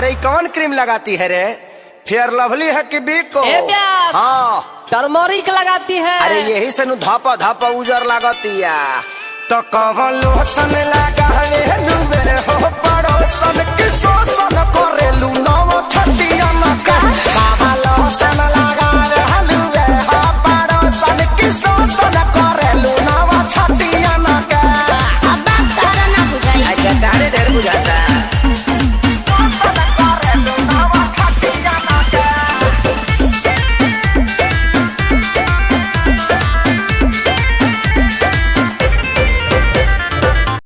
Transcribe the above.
अरे कौन क्रीम लगाती है रे? फेयर लवली है कि बिको? हाँ टर्मरिक लगाती है। अरे यही से नु धापा धापा उजर लागतिया। तो कौन लोशन